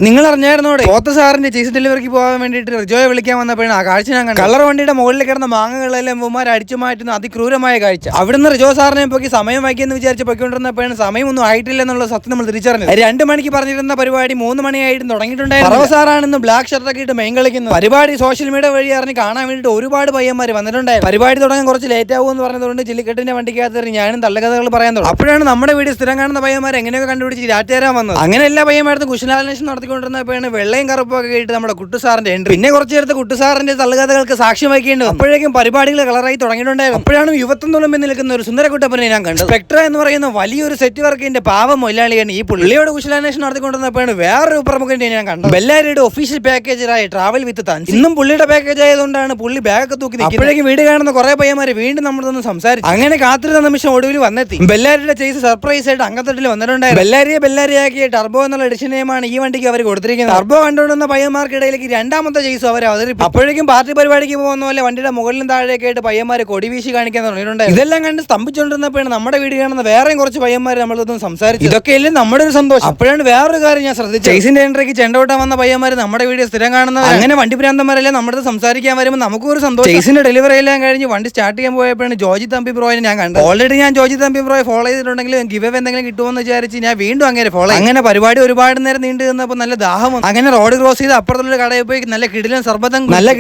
നിങ്ങൾ അറിഞ്ഞായിരുന്നോടെ പോത്ത സാറിന്റെ ചീസ് ഡെലിവറിക്ക് പോകാൻ വേണ്ടിയിട്ട് റിജോയെ വിളിക്കാൻ വന്നപ്പോഴാണ് ആ കാഴ്ച ഞാൻ കണ്ടത്. കളർ വണ്ടിയുടെ മുകളിൽ കിടന്ന മാങ്ങകളെല്ലാം ഉമ്മമാർ അടിച്ചു മാറ്റുന്ന അതിക്രൂരമായ കാഴ്ച. അവിടുന്ന് റിജോ സാറിനെ പോയി സമയം വൈകിയെന്ന് വിചാരിച്ച് പൊയ്ക്കൊണ്ടിരുന്നപ്പോഴാണ് സമയമൊന്നും ആയിട്ടില്ല എന്നുള്ള സത്യം നമ്മൾ തിരിച്ചറിഞ്ഞത്. 2 മണിക്ക് പറഞ്ഞിരുന്ന പരിപാടി 3 മണിയായിട്ടും തുടങ്ങിയിട്ടുണ്ടായിരുന്നു. പറവ സാറാണെന്ന് ബ്ലാക്ക് ഷർട്ടൊക്കെ ഇട്ട് മെയിൻ കളിക്കുന്നത്. പരിപാടി സോഷ്യൽ മീഡിയ വഴി അറിഞ്ഞ് കാണാൻ വേണ്ടിയിട്ട് ഒരുപാട് പയ്യന്മാർ വന്നിട്ടുണ്ടായിരുന്നു. പരിപാടി തുടങ്ങാൻ കുറച്ച് ലേറ്റ് ആവുമെന്ന് പറഞ്ഞതുകൊണ്ട് ജില്ലിക്കെട്ടിന്റെ വണ്ടിക്കകത്ത് ഞാനും തള്ളകഥകൾ പറയാൻ തുടങ്ങി. അപ്പോഴാണ് നമ്മുടെ വീഡിയോ സ്ഥിരം കാണുന്ന പയ്യന്മാർ എങ്ങനെയൊക്കെ കണ്ടുപിടിച്ച് രാറ്റേരാൻ വന്നത്. അങ്ങനെ എല്ലാ പയ്യന്മാരും കുശലാന്വേഷണം നടത്തിക്കൊണ്ടിരുന്നപ്പോഴാണ് വെള്ളയും കറുപ്പൊക്കെ കേട്ട് നമ്മുടെ കുട്ടുസാറിന്റെ എൻട്രി. പിന്നെ കുറച്ചു നേരത്തെ കുട്ടുസാറിന്റെ തള്ളുകഥകൾക്ക് സാക്ഷ്യം വഹിക്കേണ്ടി വന്നു. അപ്പോഴേക്കും പരിപാടികൾ കളറായി തുടങ്ങിയിട്ടുണ്ടായിരുന്നു. അപ്പോഴാണ് യുവത്വം തുളുമ്പി നിൽക്കുന്ന ഒരു സുന്ദരക്കുട്ടപ്പനെ ഞാൻ കണ്ടത്. സ്പെക്ട്ര എന്ന് പറയുന്ന വലിയൊരു സെറ്റ് വർക്കിന്റെ പാവം മൊല്ലാളിയാണ് ഈ പുള്ളിയോട് കുശലാന്വേഷണം നടത്തിക്കൊണ്ടിരുന്നപ്പോഴാണ് വേറൊരു പ്രമുഖന്റെ ഞാൻ കണ്ടത്. ബെല്ലാരിയുടെ ഒഫീഷ്യൽ പാക്കേജായ ട്രാവൽ വിത്ത് താൻസ്. ഇന്നും പുള്ളിയുടെ പാക്കേജ് ആയതുകൊണ്ടാണ് പുള്ളി ബാഗൊക്കെ തൂക്കി നിൽക്കുന്നത്. അപ്പോഴേക്കും വീട് കാണുന്ന കുറെ പയ്യന്മാര് വീണ്ടും നമ്മളൊന്ന് സംസാരിച്ചു. അങ്ങനെ കാത്തിരുന്ന നിമിഷം ഒടുവിൽ വന്നെത്തി. ബെല്ലാരിയുടെ ചേസ് സർപ്രൈസ് ആയിട്ട് അങ്കത്തട്ടിൽ വന്നിട്ടുണ്ടായിരുന്നു. ബെല്ലാരിയാക്കിയ ടർബോ എന്നുള്ള എഡിഷൻ നെയിമാണ് ഈ വണ്ടിക്ക് അവർ കൊടുത്തിരിക്കുന്നത്. ടർബോ കണ്ടുകൊണ്ടുവന്ന പയ്യന്മാർക്കിടയിലേക്ക് രണ്ടാമത്തെ ചേസും അവർ അവതരിപ്പിച്ചു. അപ്പോഴേക്കും പാർട്ടി പരിപാടിക്ക് പോകുന്ന പോലെ വണ്ടിയുടെ മുകളിലും താഴെയൊക്കെ ആയിട്ട് പയ്യന്മാർ കൊടിവീശി കാണിക്കാൻ തുടങ്ങിയിട്ടുണ്ടായിരുന്നു. ഇതെല്ലാം കണ്ട് സ്തംഭിച്ചുകൊണ്ടിരുന്നപ്പോഴാണ് നമ്മുടെ വീട് കാണുന്ന വേറെയും കുറച്ച് പയ്യന്മാർ നമ്മളൊന്നും സംസാരിച്ചു. ഇതൊക്കെയല്ലേ നമ്മുടെ ഒരു സന്തോഷം. അപ്പോഴാണ് വേറൊരു കാര്യം ഞാൻ ശ്രദ്ധിച്ചു. ചേസിന്റെ എൻട്രിക്ക് ചെണ്ടോട്ടാൻ വന്ന പയ്യന്മാർ നമ്മുടെ വീഡിയോ സ്ഥിരം കാണുന്നത്. അങ്ങനെ വണ്ടി ഭ്രാന്തന്മാരെല്ലാം നമ്മുടെ സംസാരിക്കാൻ വരുമ്പോൾ നമുക്കും ഒരു സന്തോഷം. ചേസിന്റെ ഡെലിവറി എല്ലാം കഴിഞ്ഞ് വണ്ടി സ്റ്റാർട്ട് ചെയ്യാൻ പോയപ്പോഴാണ് ജോജി തമ്പി ബ്രോയെ ഞാൻ കണ്ടത്. ഓൾറെഡി ഞാൻ ജോജി തമ്പി ബ്രോയെ ഫോളോ ചെയ്തിട്ടുണ്ടെങ്കിലും ഗിവ് അവേ എന്തെങ്കിലും കിട്ടുമെന്ന് വിചാരിച്ച് ഞാൻ വീണ്ടും അങ്ങനെ ഫോളോ. അങ്ങനെ പരിപാടി ഒരുപാട് നേരം നീണ്ടു നിന്നപ്പോൾ നല്ല ദാഹം. അങ്ങനെ റോഡ് ക്രോസ് ചെയ്ത് അപ്പുറത്തുള്ള കടയിൽ പോയി നല്ല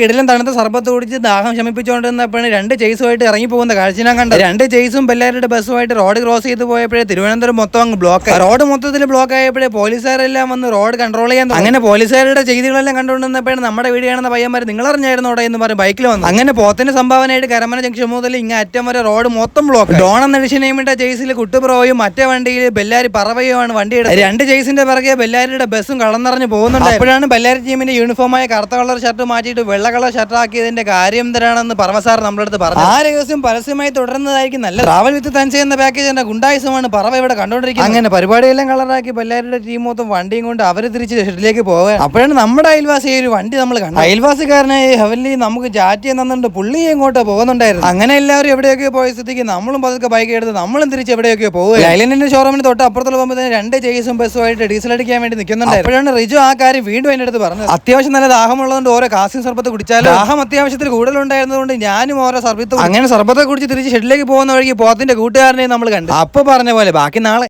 കിടിലൻ തണുത്ത സർബത്ത് കുടിച്ച് ദാഹം ശമിപ്പിച്ചുകൊണ്ടിരുന്നപ്പോഴാണ് 2 ചേസുമായിട്ട് ഇറങ്ങി പോകുന്ന കാഴ്ച ഞാൻ കണ്ടത്. 2 ചേസും ബെല്ലാരിയുടെ ബസ്സുമായിട്ട് റോഡ് ക്രോസ് ചെയ്ത് പോയപ്പോഴേ തിരുവനന്തപുരം മൊത്തം അങ്ങ് ബ്ലോക്ക്. റോഡ് മൊത്തത്തിൽ ബ്ലോക്ക് ആയപ്പോഴേ പോലീസുകാരെല്ലാം വന്ന് റോഡ് കൺട്രോൾ ചെയ്യാൻ. അങ്ങനെ പോലീസുകാരുടെ ചെയ്തികളെല്ലാം കണ്ടുകൊണ്ടിരുന്നപ്പോഴാണ് നമ്മുടെ വീട് കാണുന്ന പയ്യന്മാർ നിങ്ങൾ അറിഞ്ഞായിരുന്നോടെ എന്ന് പറഞ്ഞ് ബൈക്കിൽ വന്നു. അങ്ങനെ പോത്തിന്റെ സംഭാവനയായിട്ട് കരമന ജംഗ്ഷൻ മുതൽ ഇങ്ങ അറ്റം വരെ റോഡ് മൊത്തം ബ്ലോക്ക്. ഡോൺ എന്ന എഡിഷൻ നെയിമിട്ട ചേസിൽ കുട്ടുപ്രോയും മറ്റേ വണ്ടിയിൽ ബെല്ലാരി പറവയുമാണ് വണ്ടിയുടെ. 2 ചേസിന്റെ പിറകെ ബെല്ലാരിയുടെ ബസ്സും കളം നിറഞ്ഞ് പോകുന്നുണ്ട്. അപ്പോഴാണ് ബെല്ലാരി ടീമിന്റെ യൂണിഫോമായ കറുത്ത കളർ ഷർട്ട് മാറ്റിയിട്ട് വെള്ള കളർ ഷർട്ട് ആക്കിയതിന്റെ കാര്യം തരാണെന്ന് പറവ സാർ നമ്മുടെ അടുത്ത് പറഞ്ഞു. ആ രഹസ്യം പരസ്യമായി തുടരുന്നതായിരിക്കും നല്ല. ട്രാവൽ വിത്ത് തൻസി എന്ന പാക്കേജിന്റെ ഗുണ്ടായുസമാണ് പറവ ഇവിടെ കണ്ടുകൊണ്ടിരിക്കുന്നത്. അങ്ങനെ പരിപാടിയെല്ലാം കളറാക്കി ബെല്ലാരിയുടെ ടീം മൊത്തം വണ്ടിയും കൊണ്ട് അവർ തിരിച്ച് ഷെഡിലേക്ക് പോവുക. അപ്പോഴാണ് നമ്മുടെ അയൽവാസി ഒരു വണ്ടി നമ്മൾ കണ്ടത്. അയൽവാസിക്കാരനായ ഹെവൻലി നമുക്ക് ചാറ്റ് ചെയ്യാൻ തന്നിട്ട് പുള്ളി എങ്ങോട്ടോ പോകുന്നുണ്ടായിരുന്നു. അങ്ങനെ എല്ലാവരും എവിടെയൊക്കെ പോയ സ്ഥിതിക്ക് നമ്മളും പതുക്കെ ബൈക്ക് എടുത്ത് നമ്മളും തിരിച്ച് എവിടെയൊക്കെ പോകുക. ലൈലൻഡിന്റെ ഷോറൂമിന് തൊട്ട് അപ്പുറത്തുള്ള പോകുമ്പോൾ 2 ചേസും ബസ്സുമായിട്ട് ഡീസൽ അടിക്കാൻ വേണ്ടി നിൽക്കുന്നുണ്ടായിരുന്നു. അപ്പോഴാണ് റിജു ആ കാര്യം വീണ്ടും എന്റെ അടുത്ത് പറഞ്ഞത്. അത്യാവശ്യം നല്ല ദാഹമുള്ളതുകൊണ്ട് ഓരോ കാസിയും സർബത്ത് കുടിച്ചാലും ദാഹം അത്യാവശ്യത്തിൽ കൂടുതലുണ്ടായിരുന്നതുകൊണ്ട് ഞാനും ഓരോ സർബത്ത് അങ്ങനെ സർബത്തെ കുടിച്ച് തിരിച്ച് ഷെഡിലേക്ക് പോകുന്ന വഴിക്ക് പോത്തിന്റെ കൂട്ടുകാരനെ നമ്മൾ കണ്ടു. അപ്പൊ പറഞ്ഞ പോലെ ബാക്കി നാളെ.